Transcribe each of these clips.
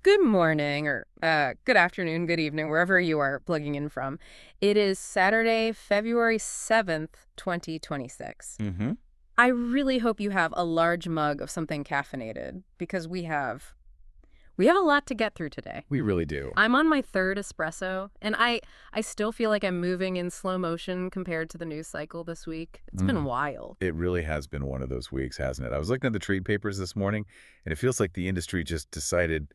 Good morning, or good afternoon, good evening, wherever you are plugging in from. It is Saturday, February 7th, 2026. Mm-hmm. I really hope you have a large mug of something caffeinated because we have a lot to get through today. We really do. I'm on my third espresso, and I still feel like I'm moving in slow motion compared to the news cycle this week. It's been wild. It really has been one of those weeks, hasn't it? I was looking at the trade papers this morning, and it feels like the industry just decided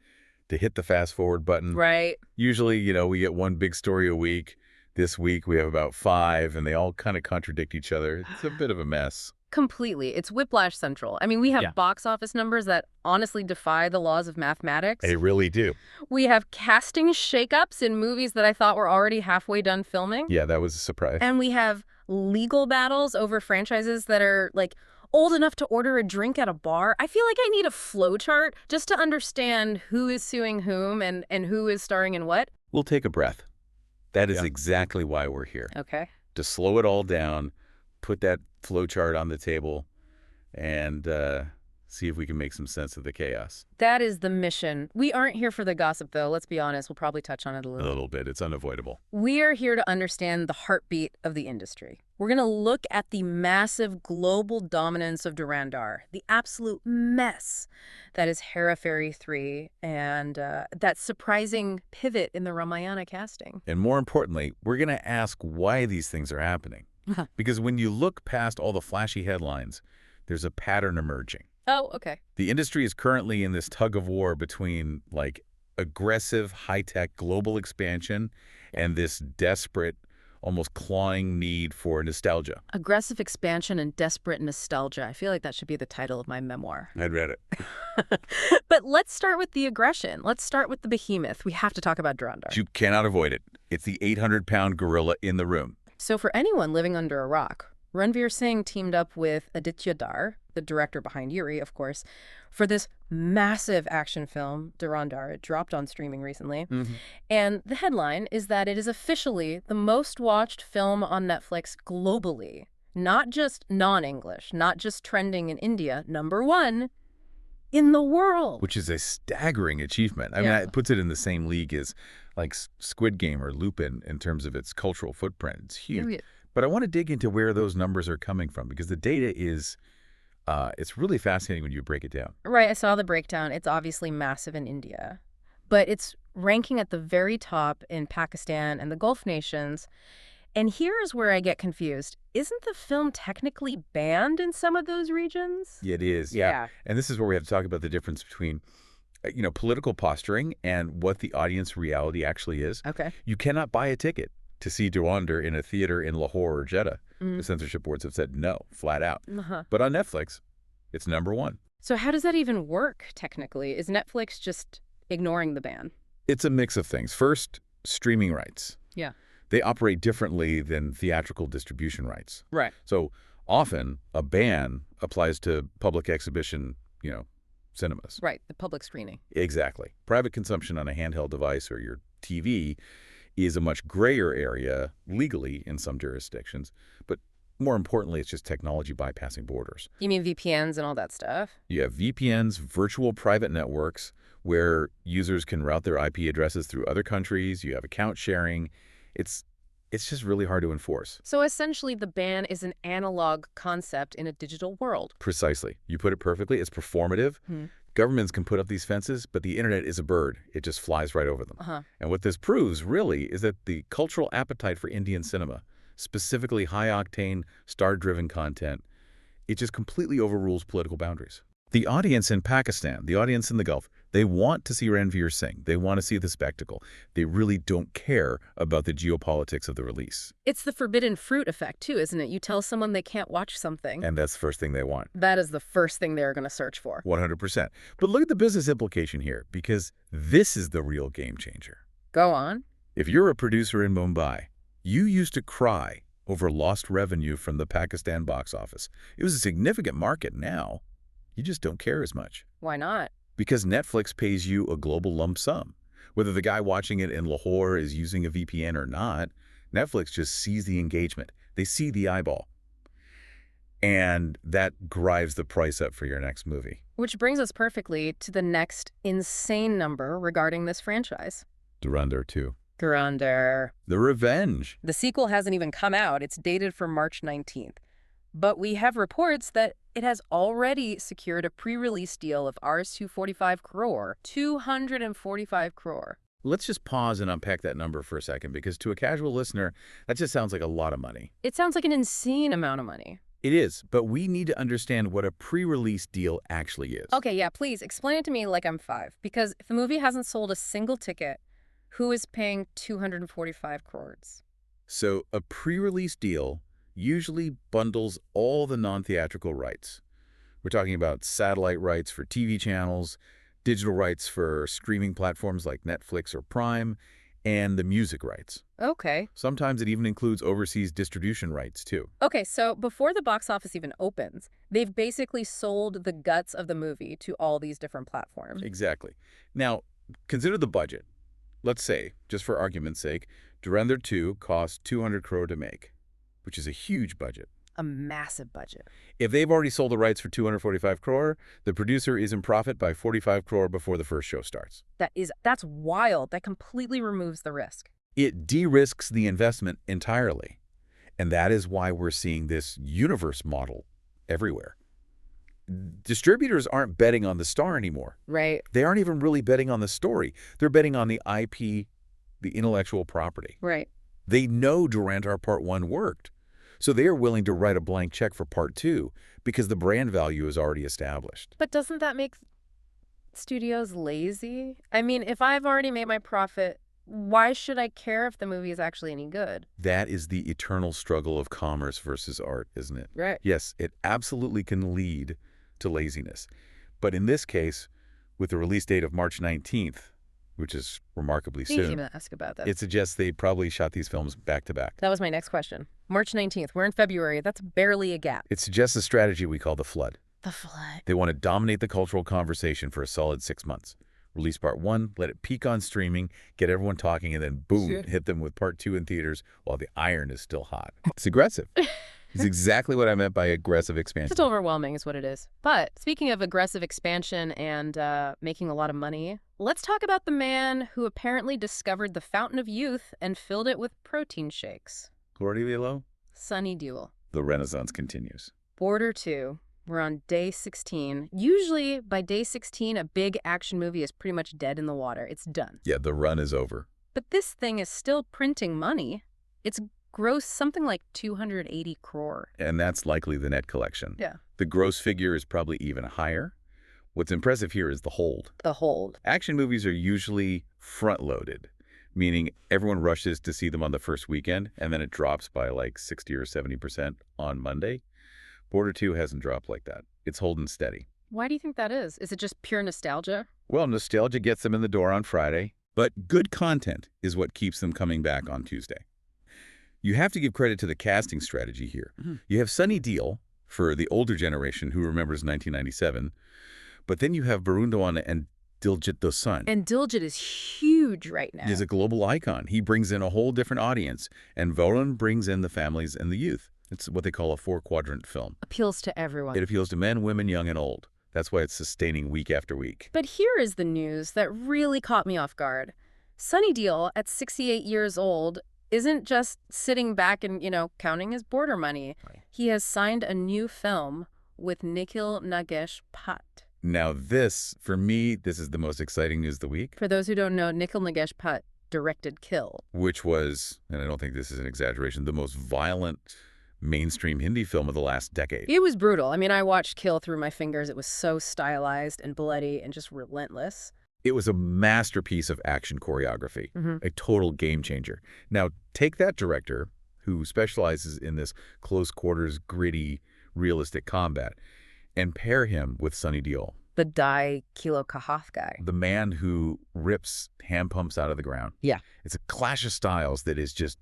to hit the fast forward button. Right. Usually, we get one big story a week. This week, we have about 5, and they all kind of contradict each other. It's a bit of a mess. Completely. It's whiplash central. I mean, we have box office numbers that honestly defy the laws of mathematics. They really do. We have casting shakeups in movies that I thought were already halfway done filming. Yeah, that was a surprise. And we have legal battles over franchises that are, like, old enough to order a drink at a bar. I feel like I need a flowchart just to understand who is suing whom and who is starring in what. We'll take a breath. That is exactly why we're here. Okay. To slow it all down, put that flowchart on the table, and see if we can make some sense of the chaos. That is the mission. We aren't here for the gossip, though. Let's be honest. We'll probably touch on it a A little. little bit. It's unavoidable. We are here to understand the heartbeat of the industry. We're going to look at the massive global dominance of Durandar, the absolute mess that is Hera Fairy 3, and that surprising pivot in the Ramayana casting. And more importantly, we're going to ask why these things are happening. Because when you look past all the flashy headlines, there's a pattern emerging. Oh, okay. The industry is currently in this tug of war between, like, aggressive, high-tech global expansion and this desperate, almost clawing need for nostalgia. Aggressive expansion and desperate nostalgia. I feel like that should be the title of my memoir. I'd read it. But let's start with the aggression. Let's start with the behemoth. We have to talk about Durandar. You cannot avoid it. It's the 800-pound gorilla in the room. So for anyone living under a rock, Ranveer Singh teamed up with Aditya Dar, the director behind Yuri, of course, for this massive action film, Durandar. It dropped on streaming recently. And the headline is that it is officially the most watched film on Netflix globally. Not just non-English, not just trending in India, #1 in the world. Which is a staggering achievement. I mean, it puts it in the same league as, like, Squid Game or Lupin in terms of its cultural footprint. It's huge. But I want to dig into where those numbers are coming from, because the data is, it's really fascinating when you break it down. Right, I saw the breakdown. It's obviously massive in India, but it's ranking at the very top in Pakistan and the Gulf nations. And here is where I get confused. Isn't the film technically banned in some of those regions? It is, yeah. And this is where we have to talk about the difference between, political posturing and what the audience reality actually is. Okay. You cannot buy a ticket to see Durandar in a theater in Lahore or Jeddah. The censorship boards have said no, flat out. But on Netflix, it's #1. So how does that even work, technically? Is Netflix just ignoring the ban? It's a mix of things. First, streaming rights. Yeah. They operate differently than theatrical distribution rights. Right. So often, a ban applies to public exhibition, cinemas. Right, the public screening. Exactly. Private consumption on a handheld device or your TV is a much grayer area legally in some jurisdictions. But more importantly, it's just technology bypassing borders. You mean VPNs and all that stuff? You have VPNs, virtual private networks, where users can route their IP addresses through other countries. You have account sharing. It's just really hard to enforce. So essentially, the ban is an analog concept in a digital world. Precisely. You put it perfectly. It's performative. Governments can put up these fences, but the internet is a bird. It just flies right over them. And what this proves, really, is that the cultural appetite for Indian cinema, specifically high-octane, star-driven content, it just completely overrules political boundaries. The audience in Pakistan, the audience in the Gulf, they want to see Ranveer Singh. They want to see the spectacle. They really don't care about the geopolitics of the release. It's the forbidden fruit effect, too, isn't it? You tell someone they can't watch something. And that's the first thing they want. That is the first thing they're going to search for. 100%. But look at the business implication here, because this is the real game changer. Go on. If you're a producer in Mumbai, you used to cry over lost revenue from the Pakistan box office. It was a significant market. Now you just don't care as much. Why not? Because Netflix pays you a global lump sum. Whether the guy watching it in Lahore is using a VPN or not, Netflix just sees the engagement. They see the eyeball. And that drives the price up for your next movie. Which brings us perfectly to the next insane number regarding this franchise. Durandar 2. Durandar. The Revenge. The sequel hasn't even come out. It's dated for March 19th. But we have reports that it has already secured a pre-release deal of Rs 245 crore. 245 crore. Let's just pause and unpack that number for a second, because to a casual listener, that just sounds like a lot of money. It sounds like an insane amount of money. It is, but we need to understand what a pre-release deal actually is. Okay, yeah, please explain it to me like I'm 5. Because if the movie hasn't sold a single ticket, who is paying 245 crores? So a pre-release deal usually bundles all the non-theatrical rights. We're talking about satellite rights for TV channels, digital rights for streaming platforms like Netflix or Prime, and the music rights. Okay. Sometimes it even includes overseas distribution rights, too. Okay, so before the box office even opens, they've basically sold the guts of the movie to all these different platforms. Exactly. Now, consider the budget. Let's say, just for argument's sake, Durandar 2 cost 200 crore to make, which is a huge budget. A massive budget. If they've already sold the rights for 245 crore, the producer is in profit by 45 crore before the first show starts. That's wild. That completely removes the risk. It de-risks the investment entirely. And that is why we're seeing this universe model everywhere. Distributors aren't betting on the star anymore. Right. They aren't even really betting on the story. They're betting on the IP, the intellectual property. Right. They know Durandar Part 1 worked. So they are willing to write a blank check for Part 2 because the brand value is already established. But doesn't that make studios lazy? I mean, if I've already made my profit, why should I care if the movie is actually any good? That is the eternal struggle of commerce versus art, isn't it? Right. Yes, it absolutely can lead to laziness. But in this case, with the release date of March 19th, which is remarkably soon. You didn't even ask about that. It suggests they probably shot these films back to back. That was my next question. March 19th. We're in February. That's barely a gap. It suggests a strategy we call the flood. The flood. They want to dominate the cultural conversation for a solid 6 months. Release Part 1, let it peak on streaming, get everyone talking, and then boom, hit them with Part 2 in theaters while the iron is still hot. It's aggressive. It's exactly what I meant by aggressive expansion. Just overwhelming is what it is. But speaking of aggressive expansion and making a lot of money, let's talk about the man who apparently discovered the fountain of youth and filled it with protein shakes. Glory be low. Sunny Deol. The Renaissance continues. Border 2. We're on day 16. Usually, by day 16, a big action movie is pretty much dead in the water. It's done. Yeah, the run is over. But this thing is still printing money. It's gross something like 280 crore. And that's likely the net collection. Yeah. The gross figure is probably even higher. What's impressive here is the hold. The hold. Action movies are usually front-loaded, meaning everyone rushes to see them on the first weekend, and then it drops by like 60 or 70% on Monday. Border 2 hasn't dropped like that. It's holding steady. Why do you think that is? Is it just pure nostalgia? Well, nostalgia gets them in the door on Friday, but good content is what keeps them coming back on Tuesday. You have to give credit to the casting strategy here. You have Sunny Deol for the older generation who remembers 1997, but then you have Barundawan and Diljit Dosanjh. And Diljit is huge right now. He's a global icon. He brings in a whole different audience, and Varun brings in the families and the youth. It's what they call a 4-quadrant film. Appeals to everyone. It appeals to men, women, young, and old. That's why it's sustaining week after week. But here is the news that really caught me off guard. Sunny Deol, at 68 years old, isn't just sitting back and, counting his border money. Right. He has signed a new film with Nikhil Nagesh Bhatt. Now this, for me, this is the most exciting news of the week. For those who don't know, Nikhil Nagesh Bhatt directed Kill. Which was, and I don't think this is an exaggeration, the most violent mainstream Hindi film of the last decade. It was brutal. I mean, I watched Kill through my fingers. It was so stylized and bloody and just relentless. It was a masterpiece of action choreography, a total game changer. Now, take that director, who specializes in this close-quarters, gritty, realistic combat, and pair him with Sunny Deol. The Dai Kilo Kahath guy. The man who rips hand pumps out of the ground. Yeah. It's a clash of styles that is just,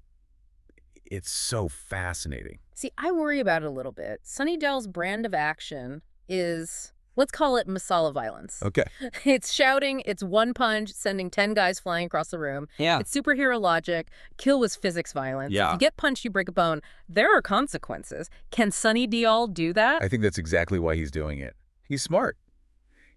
it's so fascinating. See, I worry about it a little bit. Sunny Deol's brand of action is, Let's call it masala violence. Okay. It's shouting, it's one punch, sending 10 guys flying across the room. Yeah. It's superhero logic. Kill was physics violence. Yeah. If you get punched, you break a bone. There are consequences. Can Sunny Deol do that? I think that's exactly why he's doing it. He's smart.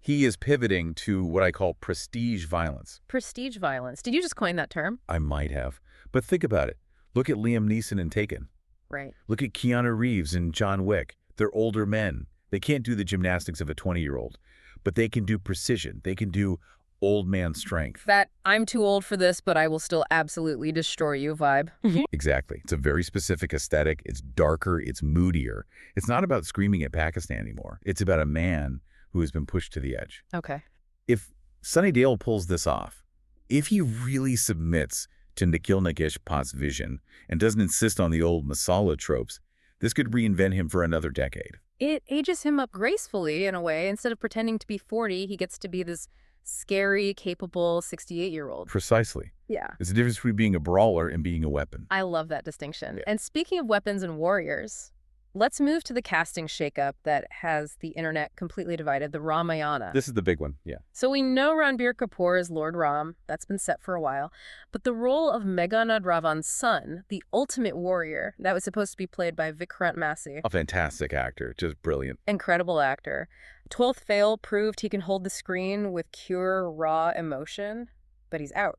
He is pivoting to what I call prestige violence. Prestige violence. Did you just coin that term? I might have. But think about it. Look at Liam Neeson in Taken. Right. Look at Keanu Reeves in John Wick. They're older men. They can't do the gymnastics of a 20-year-old, but they can do precision. They can do old man strength. That I'm too old for this, but I will still absolutely destroy you vibe. Exactly. It's a very specific aesthetic. It's darker. It's moodier. It's not about screaming at Pakistan anymore. It's about a man who has been pushed to the edge. Okay. If Sunny Deol pulls this off, if he really submits to Nikhil Nagesh's vision and doesn't insist on the old masala tropes, this could reinvent him for another decade. It ages him up gracefully in a way. Instead of pretending to be 40, he gets to be this scary, capable 68-year-old. Precisely. Yeah. It's the difference between being a brawler and being a weapon. I love that distinction. Yeah. And speaking of weapons and warriors, let's move to the casting shakeup that has the internet completely divided, the Ramayana. This is the big one, yeah. So we know Ranbir Kapoor is Lord Ram. That's been set for a while. But the role of Meghanad Ravan's son, the ultimate warrior, that was supposed to be played by Vikrant Massey. A fantastic actor, just brilliant. Incredible actor. 12th Fail proved he can hold the screen with pure, raw emotion, but he's out.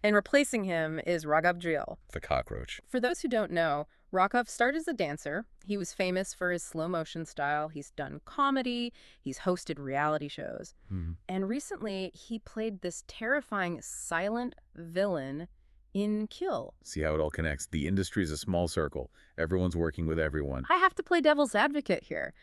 And replacing him is Raghav Deol. The cockroach. For those who don't know, Raghav started as a dancer. He was famous for his slow motion style. He's done comedy. He's hosted reality shows. And recently, he played this terrifying silent villain in Kill. See how it all connects. The industry is a small circle. Everyone's working with everyone. I have to play devil's advocate here.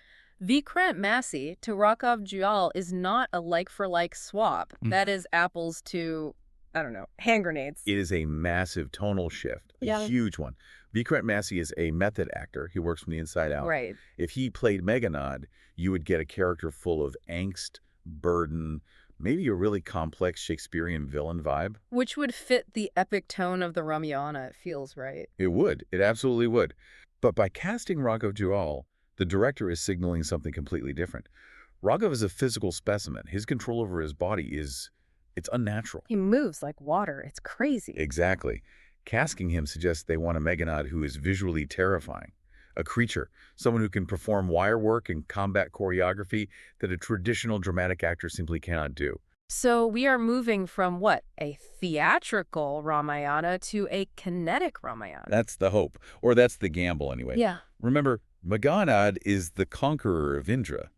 Vikrant Massey to Raghav Deol is not a like-for-like swap. That is apples to, I don't know, hand grenades. It is a massive tonal shift, a Yeah. huge one. Vikrant Massey is a method actor. He works from the inside out. Right. If he played Meghanad, you would get a character full of angst, burden, maybe a really complex Shakespearean villain vibe. Which would fit the epic tone of the Ramayana, it feels right. It would. It absolutely would. But by casting Raghav Deol, the director is signaling something completely different. Raghav is a physical specimen. His control over his body it's unnatural. He moves like water. It's crazy. Exactly. Casting him suggests they want a Meghanad who is visually terrifying, a creature, someone who can perform wire work and combat choreography that a traditional dramatic actor simply cannot do. So we are moving from what? A theatrical Ramayana to a kinetic Ramayana. That's the hope, or that's the gamble anyway. Yeah. Remember, Meghanad is the conqueror of Indra.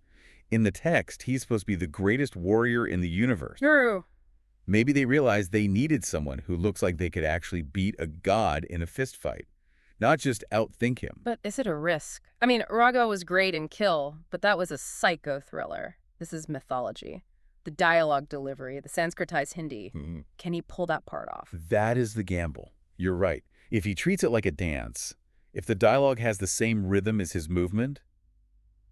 In the text, he's supposed to be the greatest warrior in the universe. True. Maybe they realized they needed someone who looks like they could actually beat a god in a fistfight, not just outthink him. But is it a risk? I mean, Raghav was great in Kill, but that was a psycho thriller. This is mythology. The dialogue delivery, the Sanskritized Hindi. Can he pull that part off? That is the gamble. You're right. If he treats it like a dance, if the dialogue has the same rhythm as his movement,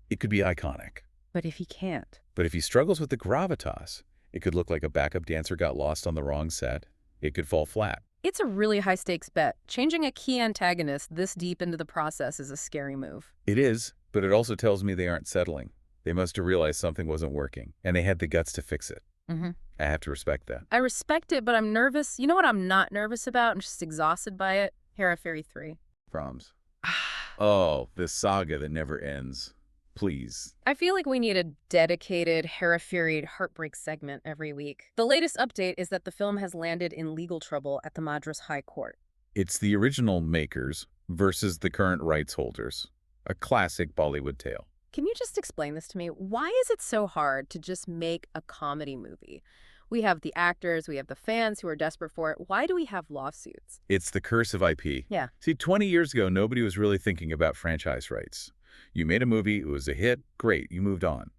it could be iconic. But if he can't? But if he struggles with the gravitas, it could look like a backup dancer got lost on the wrong set. It could fall flat. It's a really high-stakes bet. Changing a key antagonist this deep into the process is a scary move. It is, but it also tells me they aren't settling. They must have realized something wasn't working, and they had the guts to fix it. I have to respect that. I respect it, but I'm nervous. You know what I'm not nervous about? I'm just exhausted by it. Hera Fairy 3. Proms. Oh, this saga that never ends. Please. I feel like we need a dedicated Hera Fury heartbreak segment every week. The latest update is that the film has landed in legal trouble at the Madras High Court. It's the original makers versus the current rights holders. A classic Bollywood tale. Can you just explain this to me? Why is it so hard to just make a comedy movie? We have the actors, we have the fans who are desperate for it. Why do we have lawsuits? It's the curse of IP. Yeah. See, 20 years ago, nobody was really thinking about franchise rights. You made a movie, it was a hit, great, you moved on.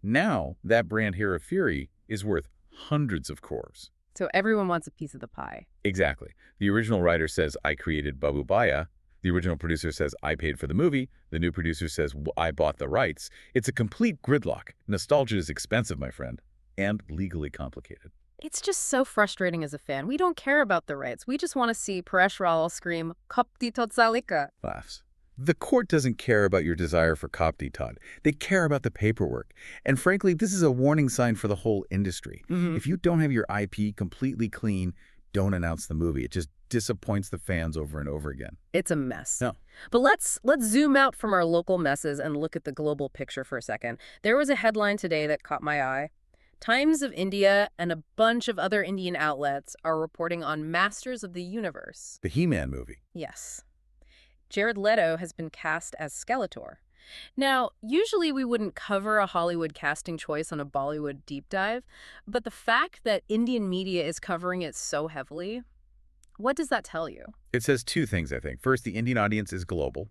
Now, that brand Hera Fury is worth hundreds of crores. So everyone wants a piece of the pie. Exactly. The original writer says, I created Babu Baya. The original producer says, I paid for the movie. The new producer says, I bought the rights. It's a complete gridlock. Nostalgia is expensive, my friend, and legally complicated. It's just so frustrating as a fan. We don't care about the rights. We just want to see Paresh Rawal scream, Kapti Totsalika. Laughs. The court doesn't care about your desire for Kopti, Todd. They care about the paperwork. And frankly, this is a warning sign for the whole industry. If you don't have your IP completely clean, don't announce the movie. It just disappoints the fans over and over again. It's a mess. No. But let's zoom out from our local messes and look at the global picture for a second. There was a headline today that caught my eye. Times of India and a bunch of other Indian outlets are reporting on Masters of the Universe. The He-Man movie. Yes. Jared Leto has been cast as Skeletor. Now, usually we wouldn't cover a Hollywood casting choice on a Bollywood deep dive, but the fact that Indian media is covering it so heavily, what does that tell you? It says two things, I think. First, the Indian audience is global.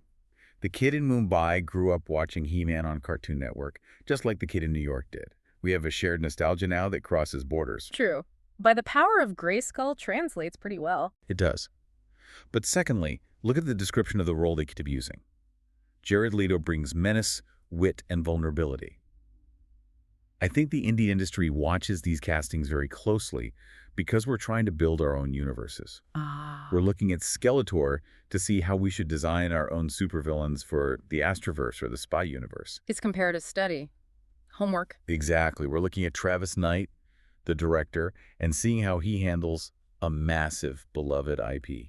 The kid in Mumbai grew up watching He-Man on Cartoon Network, just like the kid in New York did. We have a shared nostalgia now that crosses borders. True. By the power of Grayskull translates pretty well. It does. But secondly, look at the description of the role they keep using. Jared Leto brings menace, wit, and vulnerability. I think the indie industry watches these castings very closely because we're trying to build our own universes. We're looking at Skeletor to see how we should design our own supervillains for the Astroverse or the Spy Universe. It's comparative study. Homework. Exactly. We're looking at Travis Knight, the director, and seeing how he handles a massive, beloved IP.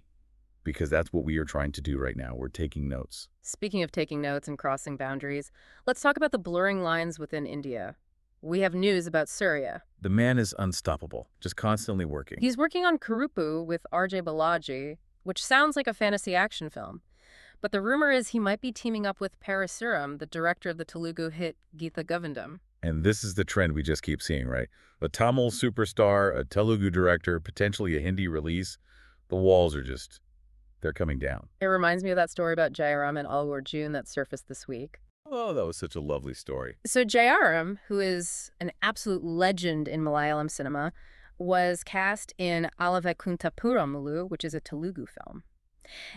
Because that's what we are trying to do right now. We're taking notes. Speaking of taking notes and crossing boundaries, let's talk about the blurring lines within India. We have news about Suriya. The man is unstoppable, just constantly working. He's working on Kurupu with R.J. Balaji, which sounds like a fantasy action film. But the rumor is he might be teaming up with Parasuram, the director of the Telugu hit Geetha Govindam. And this is the trend we just keep seeing, right? A Tamil superstar, a Telugu director, potentially a Hindi release. The walls are just... they're coming down. It reminds me of that story about Jayaram and Allu Arjun that surfaced this week. Oh, that was such a lovely story. So Jayaram, who is an absolute legend in Malayalam cinema, was cast in Alavakuntapuramulu, which is a Telugu film.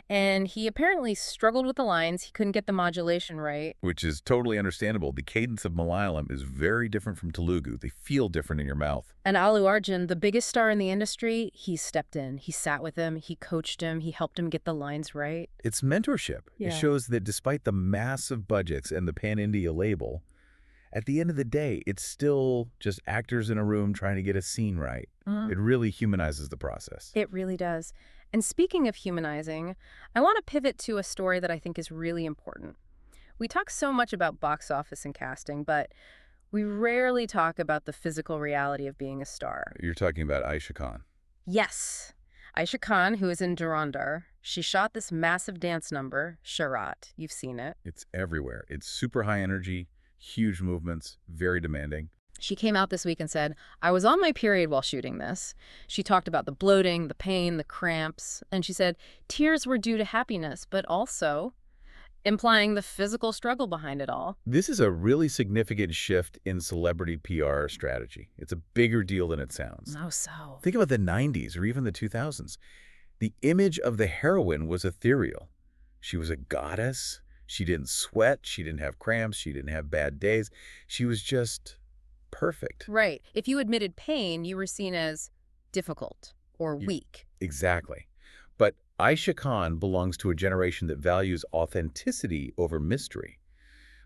And he apparently struggled with the lines. He couldn't get the modulation right. Which is totally understandable. The cadence of Malayalam is very different from Telugu. They feel different in your mouth. And Allu Arjun, the biggest star in the industry, he stepped in. He sat with him. He coached him. He helped him get the lines right. It's mentorship. Yeah. It shows that despite the massive budgets and the Pan-India label, at the end of the day, it's still just actors in a room trying to get a scene right. It really humanizes the process. It really does. And speaking of humanizing, I want to pivot to a story that I think is really important. We talk so much about box office and casting, but we rarely talk about the physical reality of being a star. You're talking about Ayesha Khan. Yes. Ayesha Khan, who is in Dhurandhar, she shot this massive dance number, Sharat. You've seen it. It's everywhere. It's super high energy, huge movements, very demanding. She came out this week and said, I was on my period while shooting this. She talked about the bloating, the pain, the cramps, and she said tears were due to happiness, but also implying the physical struggle behind it all. This is a really significant shift in celebrity PR strategy. It's a bigger deal than it sounds. Oh, so. Think about the 90s or even the 2000s. The image of the heroine was ethereal. She was a goddess. She didn't sweat. She didn't have cramps. She didn't have bad days. She was just perfect. Right. If you admitted pain, you were seen as difficult or weak. Exactly. But Ayesha Khan belongs to a generation that values authenticity over mystery.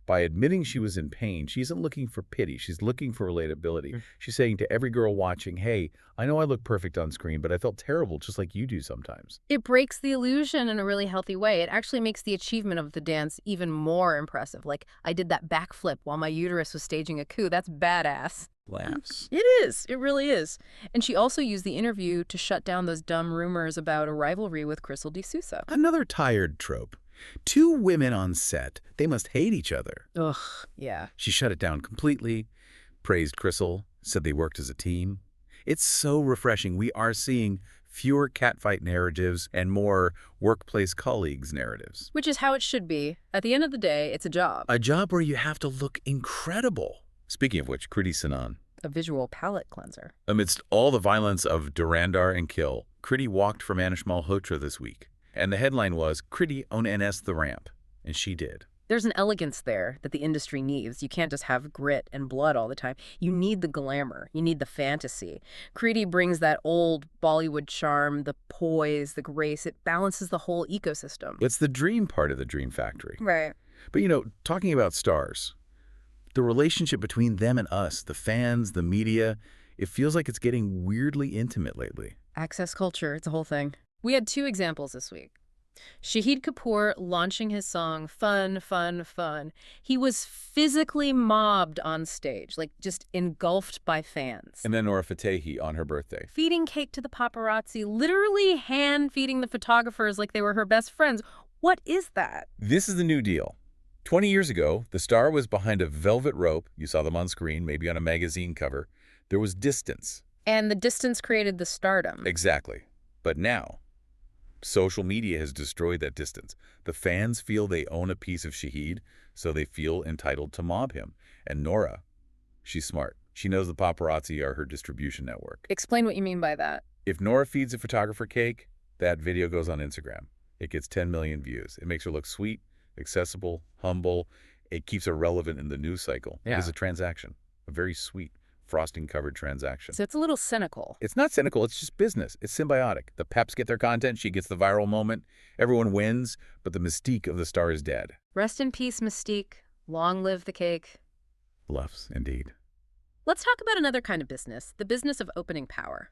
By admitting she was in pain, she isn't looking for pity. She's looking for relatability. She's saying to every girl watching, hey, I know I look perfect on screen, but I felt terrible just like you do sometimes. It breaks the illusion in a really healthy way. It actually makes the achievement of the dance even more impressive. Like, I did that backflip while my uterus was staging a coup. That's badass. Laughs. It is. It really is. And she also used the interview to shut down those dumb rumors about a rivalry with Crystal D'Souza. Another tired trope. Two women on set, they must hate each other. Ugh, yeah. She shut it down completely, praised Crystal, said they worked as a team. It's so refreshing. We are seeing fewer catfight narratives and more workplace colleagues narratives. Which is how it should be. At the end of the day, it's a job. A job where you have to look incredible. Speaking of which, Kriti Sanon. A visual palette cleanser. Amidst all the violence of Dhurandhar and Kill, Kriti walked for Manish Malhotra this week. And the headline was, Kriti on NS the ramp. And she did. There's an elegance there that the industry needs. You can't just have grit and blood all the time. You need the glamour. You need the fantasy. Kriti brings that old Bollywood charm, the poise, the grace. It balances the whole ecosystem. It's the dream part of the dream factory. Right. But, talking about stars, the relationship between them and us, the fans, the media, it feels like it's getting weirdly intimate lately. Access culture, it's a whole thing. We had 2 examples this week. Shahid Kapoor launching his song, Fun, Fun, Fun. He was physically mobbed on stage, like just engulfed by fans. And then Nora Fatehi on her birthday. Feeding cake to the paparazzi, literally hand-feeding the photographers like they were her best friends. What is that? This is the new deal. 20 years ago, the star was behind a velvet rope. You saw them on screen, maybe on a magazine cover. There was distance. And the distance created the stardom. Exactly. But now, social media has destroyed that distance. The fans feel they own a piece of Shahid, so they feel entitled to mob him. And Nora, she's smart. She knows the paparazzi are her distribution network. Explain what you mean by that. If Nora feeds a photographer cake, that video goes on Instagram. It gets 10 million views. It makes her look sweet, accessible, humble. It keeps her relevant in the news cycle. Yeah. It's a transaction, a very sweet, frosting-covered transaction. So it's a little cynical. It's not cynical. It's just business. It's symbiotic. The Peps get their content. She gets the viral moment. Everyone wins, but the mystique of the star is dead. Rest in peace, Mystique. Long live the cake. Bluffs, indeed. Let's talk about another kind of business, the business of opening power.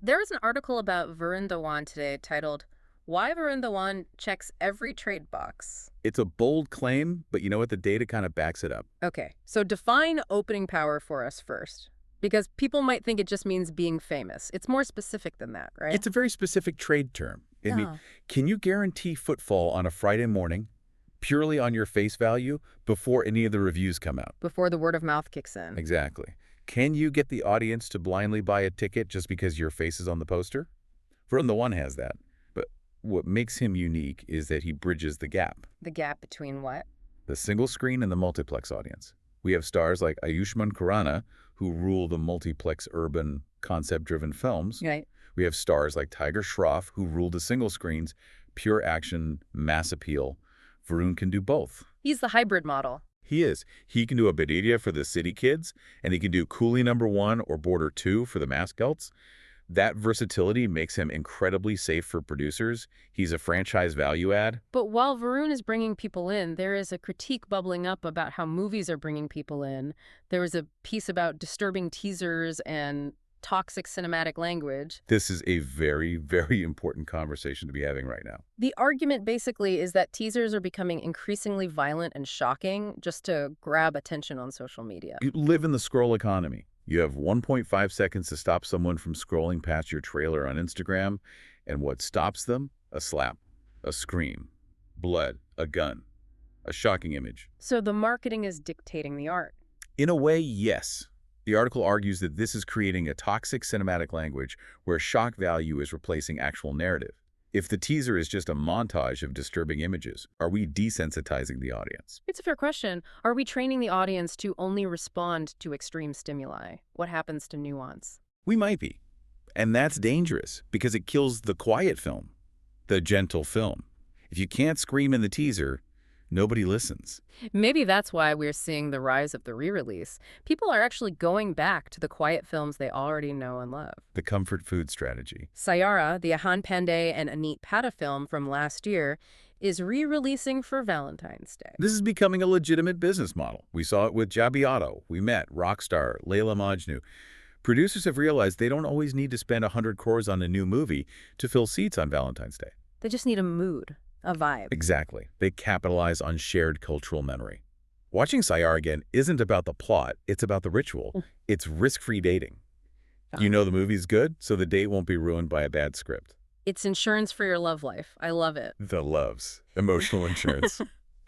There was an article about Varun Dhawan today titled, Why Varun Dhawan Checks Every Trade Box. It's a bold claim, but you know what? The data kind of backs it up. Okay, so define opening power for us first. Because people might think it just means being famous. It's more specific than that, right? It's a very specific trade term. I mean, can you guarantee footfall on a Friday morning purely on your face value before any of the reviews come out? Before the word of mouth kicks in. Exactly. Can you get the audience to blindly buy a ticket just because your face is on the poster? Varun Dhawan has that. But what makes him unique is that he bridges the gap. The gap between what? The single screen and the multiplex audience. We have stars like Ayushmann Khurrana, who rule the multiplex urban concept-driven films. Right. We have stars like Tiger Shroff, who rule the single screens, pure action, mass appeal. Varun can do both. He's the hybrid model. He is. He can do a Badidia for the city kids, and he can do Coolie #1 or Border 2 for the mass gelts. That versatility makes him incredibly safe for producers. He's a franchise value add. But while Varun is bringing people in, there is a critique bubbling up about how movies are bringing people in. There was a piece about disturbing teasers and toxic cinematic language. This is a very, very important conversation to be having right now. The argument basically is that teasers are becoming increasingly violent and shocking just to grab attention on social media. You live in the scroll economy. You have 1.5 seconds to stop someone from scrolling past your trailer on Instagram, and what stops them? A slap, a scream, blood, a gun, a shocking image. So the marketing is dictating the art. In a way, yes. The article argues that this is creating a toxic cinematic language where shock value is replacing actual narrative. If the teaser is just a montage of disturbing images, are we desensitizing the audience? It's a fair question. Are we training the audience to only respond to extreme stimuli? What happens to nuance? We might be. And that's dangerous because it kills the quiet film, the gentle film. If you can't scream in the teaser, nobody listens. Maybe that's why we're seeing the rise of the re-release. People are actually going back to the quiet films they already know and love. The comfort food strategy. Sayara, the Ahan Pandey and Aneet Pata film from last year, is re-releasing for Valentine's Day. This is becoming a legitimate business model. We saw it with Jabiato, We Met, Rockstar, Layla Majnu. Producers have realized they don't always need to spend 100 crores on a new movie to fill seats on Valentine's Day. They just need a mood. A vibe. Exactly. They capitalize on shared cultural memory. Watching Sayar again isn't about the plot, it's about the ritual. It's risk-free dating. You know the movie's good, so the date won't be ruined by a bad script. It's insurance for your love life. I love it. The loves. Emotional insurance.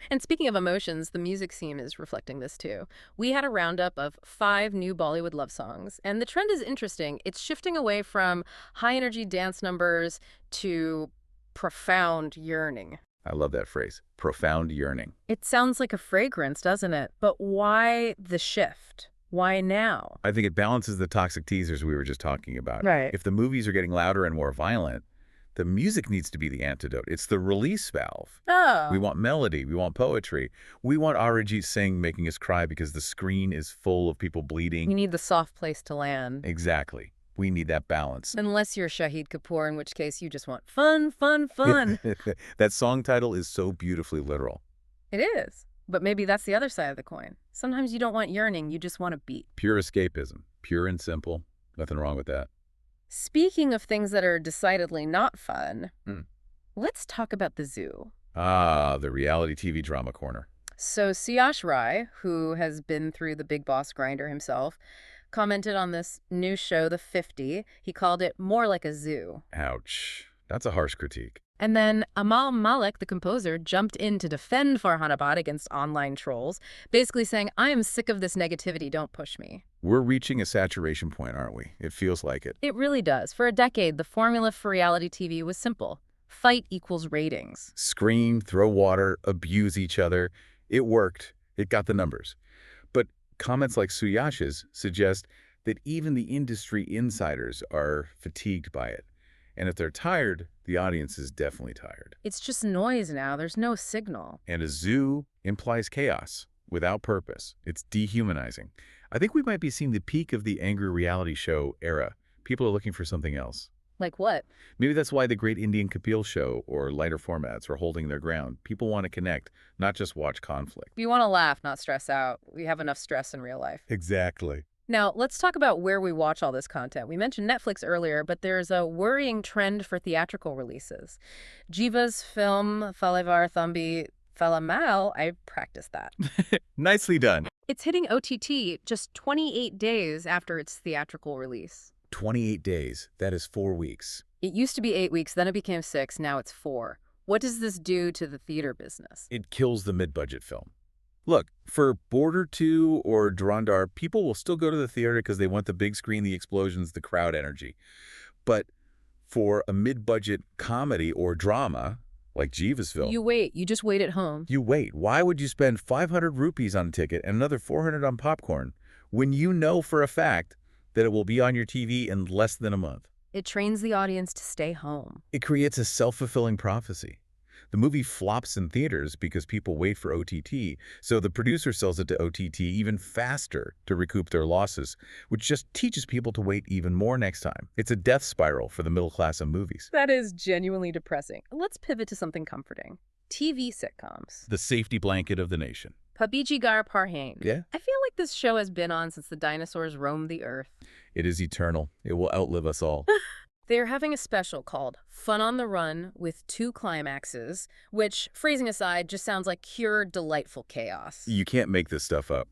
And speaking of emotions, the music scene is reflecting this too. We had a roundup of 5 new Bollywood love songs, and the trend is interesting. It's shifting away from high-energy dance numbers to profound yearning. I love that phrase, profound yearning. It sounds like a fragrance, doesn't it? But why the shift? Why now? I think it balances the toxic teasers we were just talking about. Right. If the movies are getting louder and more violent, The music needs to be the antidote. It's the release valve. Oh. We want melody. We want poetry. We want Arijit Singh making us cry because the screen is full of people bleeding. You need the soft place to land. Exactly. We need that balance. Unless you're Shahid Kapoor, in which case you just want fun, fun, fun. That song title is so beautifully literal. It is. But maybe that's the other side of the coin. Sometimes you don't want yearning, you just want a beat. Pure escapism. Pure and simple. Nothing wrong with that. Speaking of things that are decidedly not fun, let's talk about the zoo. Ah, the reality TV drama corner. So Siyash Rai, who has been through the big boss grinder himself, commented on this new show, The 50. He called it more like a zoo. Ouch. That's a harsh critique. And then Amal Malik, the composer, jumped in to defend Farhan Abad against online trolls, basically saying, I am sick of this negativity, don't push me. We're reaching a saturation point, aren't we? It feels like it. It really does. For a decade, the formula for reality TV was simple. Fight equals ratings. Scream, throw water, abuse each other. It worked. It got the numbers. But comments like Suyash's suggest that even the industry insiders are fatigued by it. And if they're tired, the audience is definitely tired. It's just noise now. There's no signal. And a zoo implies chaos without purpose. It's dehumanizing. I think we might be seeing the peak of the angry reality show era. People are looking for something else. Like what? Maybe that's why the Great Indian Kapil show or lighter formats are holding their ground. People want to connect, not just watch conflict. We want to laugh, not stress out. We have enough stress in real life. Exactly. Now, let's talk about where we watch all this content. We mentioned Netflix earlier, but there's a worrying trend for theatrical releases. Jiva's film, Falevar Thambi Falamal, I practiced that. Nicely done. It's hitting OTT just 28 days after its theatrical release. 28 days. That is 4 weeks. It used to be 8 weeks, then it became 6, now it's 4. What does this do to the theater business? It kills the mid-budget film. Look, for Border 2 or Durandar, people will still go to the theater because they want the big screen, the explosions, the crowd energy. But for a mid-budget comedy or drama, like Jiva's film, You wait. You just wait at home. you wait. Why would you spend 500 rupees on a ticket and another 400 on popcorn when you know for a fact that it will be on your TV in less than a month? It trains the audience to stay home. It creates a self-fulfilling prophecy. The movie flops in theaters because people wait for OTT, so the producer sells it to OTT even faster to recoup their losses, which just teaches people to wait even more next time. It's a death spiral for the middle class of movies. That is genuinely depressing. Let's pivot to something comforting. TV sitcoms. The safety blanket of the nation. Pabiji Gar Parhain. Yeah? I feel like this show has been on since the dinosaurs roamed the earth. It is eternal. It will outlive us all. They're having a special called Fun on the Run with 2 climaxes, which, phrasing aside, just sounds like pure, delightful chaos. You can't make this stuff up.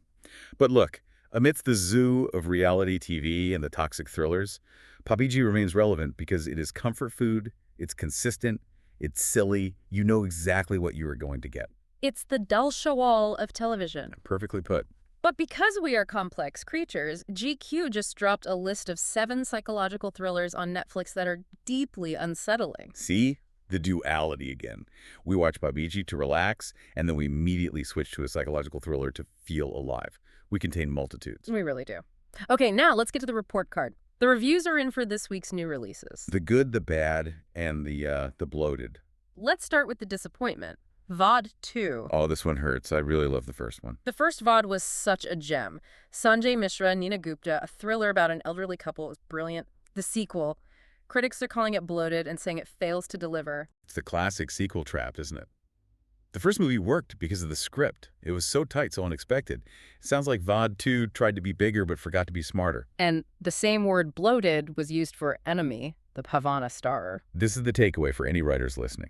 But look, amidst the zoo of reality TV and the toxic thrillers, Pabiji remains relevant because it is comfort food, it's consistent, it's silly, you know exactly what you are going to get. It's the Dal Shawal of television. Perfectly put. But because we are complex creatures, GQ just dropped a list of 7 psychological thrillers on Netflix that are deeply unsettling. See? The duality again. We watch Pabiji to relax, and then we immediately switch to a psychological thriller to feel alive. We contain multitudes. We really do. Okay, now let's get to the report card. The reviews are in for this week's new releases. The good, the bad, and the bloated. Let's start with the disappointment. VOD 2. Oh, this one hurts. I really love the first one. The first VOD was such a gem. Sanjay Mishra, Nina Gupta, a thriller about an elderly couple, is brilliant. The sequel, critics are calling it bloated and saying it fails to deliver. It's the classic sequel trap, isn't it? The first movie worked because of the script. It was so tight, so unexpected. It sounds like VOD 2 tried to be bigger but forgot to be smarter. And the same word bloated was used for Enemy, the Pavana starer. This is the takeaway for any writers listening.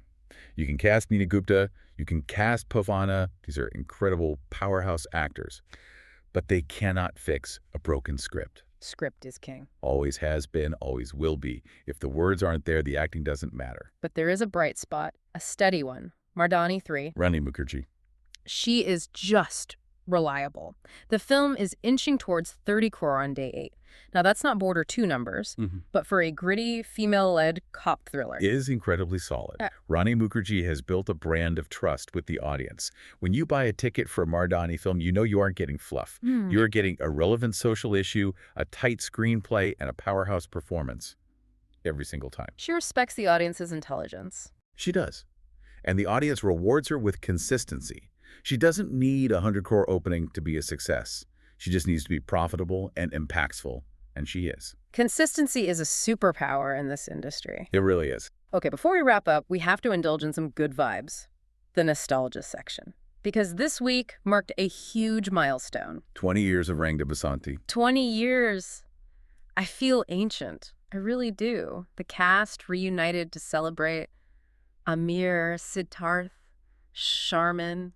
You can cast Nina Gupta, you can cast Pavana. These are incredible powerhouse actors. But they cannot fix a broken script. Script is king. Always has been, always will be. If the words aren't there, the acting doesn't matter. But there is a bright spot, a steady one. Mardani 3. Rani Mukherjee. She is just reliable. The film is inching towards 30 crore on day 8. Now, that's not Border 2 numbers, but for a gritty, female-led cop thriller. Is incredibly solid. Rani Mukherjee has built a brand of trust with the audience. When you buy a ticket for a Mardani film, you know you aren't getting fluff. You're getting a relevant social issue, a tight screenplay, and a powerhouse performance. every single time. She respects the audience's intelligence. She does. And the audience rewards her with consistency. She doesn't need a 100-crore opening to be a success. She just needs to be profitable and impactful, and she is. Consistency is a superpower in this industry. It really is. Okay, before we wrap up, we have to indulge in some good vibes. The nostalgia section. Because this week marked a huge milestone. 20 years of Rang de Basanti. 20 years. I feel ancient. I really do. The cast reunited to celebrate Amir, Siddharth, Sharman,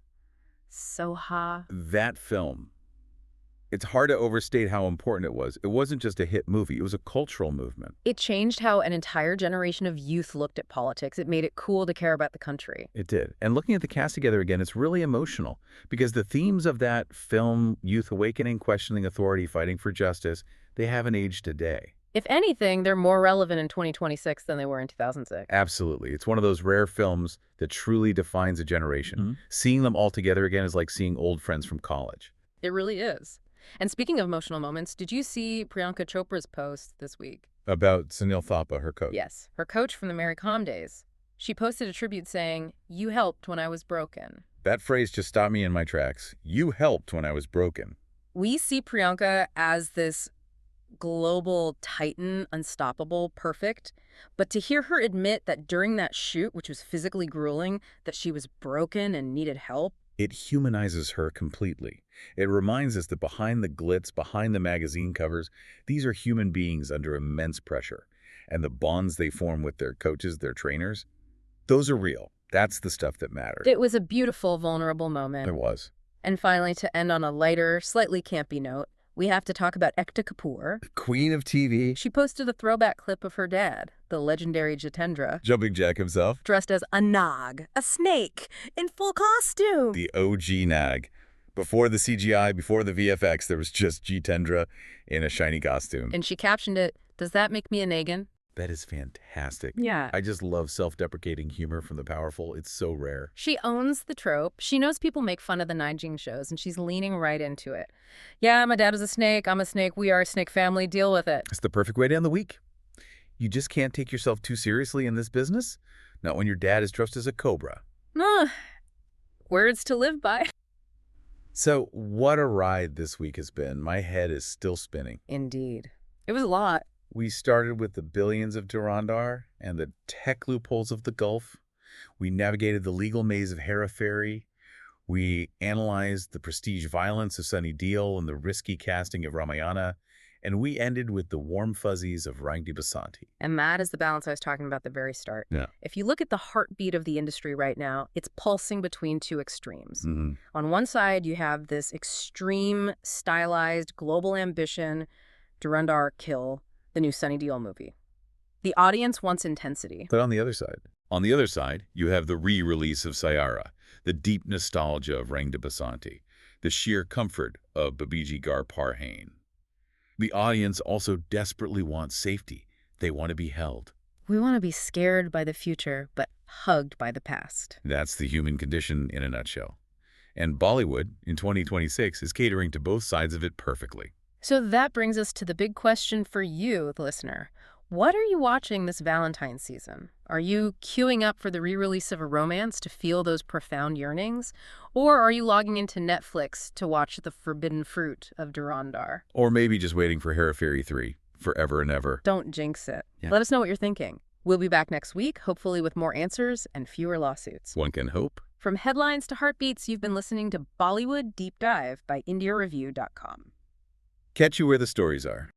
Soha. That film, it's hard to overstate how important it was. It wasn't just a hit movie. It was a cultural movement. It changed how an entire generation of youth looked at politics. It made it cool to care about the country. It did. And looking at the cast together again, it's really emotional because the themes of that film, youth awakening, questioning authority, fighting for justice, they haven't aged today. If anything, they're more relevant in 2026 than they were in 2006. Absolutely. It's one of those rare films that truly defines a generation. Seeing them all together again is like seeing old friends from college. It really is. And speaking of emotional moments, did you see Priyanka Chopra's post this week? About Sunil Thapa, her coach. Yes, her coach from the Mary Com days. She posted a tribute saying, "You helped when I was broken." That phrase just stopped me in my tracks. You helped when I was broken. We see Priyanka as this global titan, unstoppable, perfect. But to hear her admit that during that shoot, which was physically grueling, that she was broken and needed help. It humanizes her completely. It reminds us that behind the glitz, behind the magazine covers, these are human beings under immense pressure. And the bonds they form with their coaches, their trainers, those are real. That's the stuff that matters. It was a beautiful, vulnerable moment. It was. And finally, to end on a lighter, slightly campy note, we have to talk about Ekta Kapoor. Queen of TV. She posted a throwback clip of her dad, the legendary Jitendra, Jumping Jack himself. dressed as a Nag, a snake, in full costume. The OG Nag. Before the CGI, before the VFX, there was just Jitendra in a shiny costume. And she captioned it, "Does that make me a Negan?" That is fantastic. Yeah. I just love self-deprecating humor from the powerful. It's so rare. She owns the trope. She knows people make fun of the Naijing shows, and she's leaning right into it. Yeah, my dad was a snake. I'm a snake. We are a snake family. Deal with it. It's the perfect way to end the week. You just can't take yourself too seriously in this business. Not when your dad is dressed as a cobra. Words to live by. So what a ride this week has been. My head is still spinning. Indeed. It was a lot. We started with the billions of Durandar and the tech loopholes of the Gulf. We navigated the legal maze of Hera Ferry. We analyzed the prestige violence of Sunny Deol and the risky casting of Ramayana. And we ended with the warm fuzzies of Rang de Basanti. And that is the balance I was talking about at the very start. Yeah. If you look at the heartbeat of the industry right now, it's pulsing between two extremes. On one side, you have this extreme, stylized, global ambition, Durandar kill, the new Sunny Deol movie. The audience wants intensity. But on the other side, you have the re-release of Sayara, the deep nostalgia of Rang de Basanti, the sheer comfort of Babiji Gar Parhain. The audience also desperately wants safety. They want to be held. We want to be scared by the future, but hugged by the past. That's the human condition in a nutshell. And Bollywood, in 2026, is catering to both sides of it perfectly. So that brings us to the big question for you, the listener. What are you watching this Valentine's season? Are you queuing up for the re-release of a romance to feel those profound yearnings? Or are you logging into Netflix to watch the forbidden fruit of Durandar? Or maybe just waiting for Hera Ferry 3, forever and ever. Don't jinx it. Yeah. Let us know what you're thinking. We'll be back next week, hopefully with more answers and fewer lawsuits. One can hope. From headlines to heartbeats, you've been listening to Bollywood Deep Dive by IndiaRevue.com. Catch you where the stories are.